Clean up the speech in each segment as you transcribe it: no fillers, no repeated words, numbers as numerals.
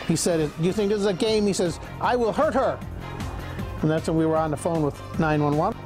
He said, "You think this is a game?" He says, "I will hurt her." And that's when we were on the phone with 911.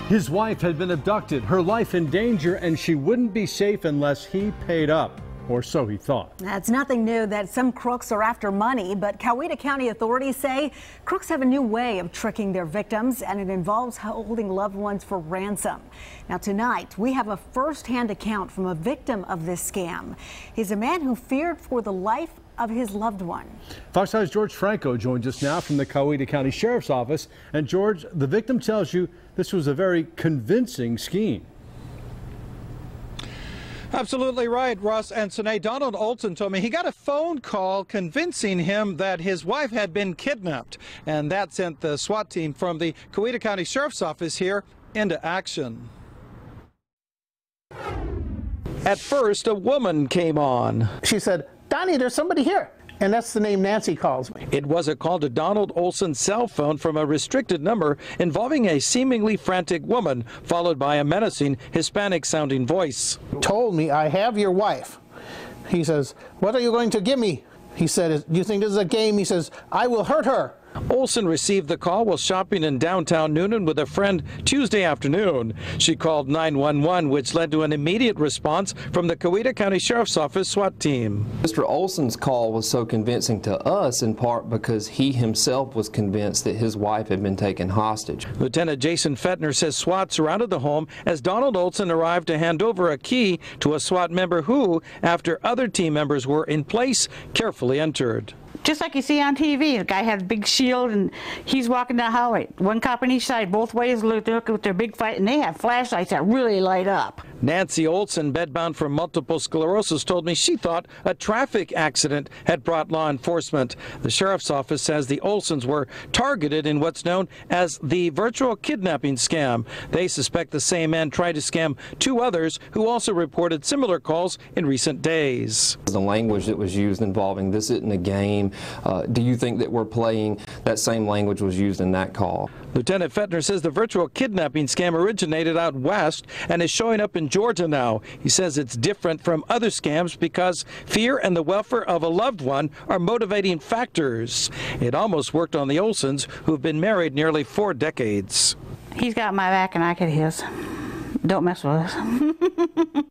His wife had been abducted, her life in danger, and she wouldn't be safe unless he paid up. Or so he thought. It's nothing new that some crooks are after money, but Coweta County authorities say crooks have a new way of tricking their victims, and it involves holding loved ones for ransom. Now tonight, we have a first-hand account from a victim of this scam. He's a man who feared for the life of his loved one. Fox 5's George Franco joins us now from the Coweta County Sheriff's Office. And George, the victim tells you this was a very convincing scheme. Absolutely right, Russ and Sinead. Donald Olson told me he got a phone call convincing him that his wife had been kidnapped, and that sent the SWAT team from the Coweta County Sheriff's Office here into action. At first, a woman came on. She said, "Donnie, there's somebody here." And that's the name Nancy calls me. It was a call to Donald Olson's cell phone from a restricted number involving a seemingly frantic woman, followed by a menacing Hispanic-sounding voice. Told me, "I have your wife." He says, "What are you going to give me?" He said, "Do you think this is a game?" He says, "I will hurt her." Olson received the call while shopping in downtown Noonan with a friend Tuesday afternoon. She called 911, which led to an immediate response from the Coweta County Sheriff's Office SWAT team. Mr. Olson's call was so convincing to us in part because he himself was convinced that his wife had been taken hostage. Lieutenant Jason Fettner says SWAT surrounded the home as Donald Olson arrived to hand over a key to a SWAT member who, after other team members were in place, carefully entered. Just like you see on TV, the guy had a big shield and he's walking down the highway. One cop on each side, both ways, look with their big fight, and they have flashlights that really light up. Nancy Olson, bedbound for multiple sclerosis, told me she thought a traffic accident had brought law enforcement. The sheriff's office says the Olsons were targeted in what's known as the virtual kidnapping scam. They suspect the same man tried to scam two others who also reported similar calls in recent days. The language that was used involving "this isn't a game," do you think that we're playing that same language was used in that call? Lieutenant Fettner says the virtual kidnapping scam originated out west and is showing up in Georgia now. He says it's different from other scams because fear and the welfare of a loved one are motivating factors. It almost worked on the Olsons, who've been married nearly 4 decades. He's got my back and I got his. Don't mess with us.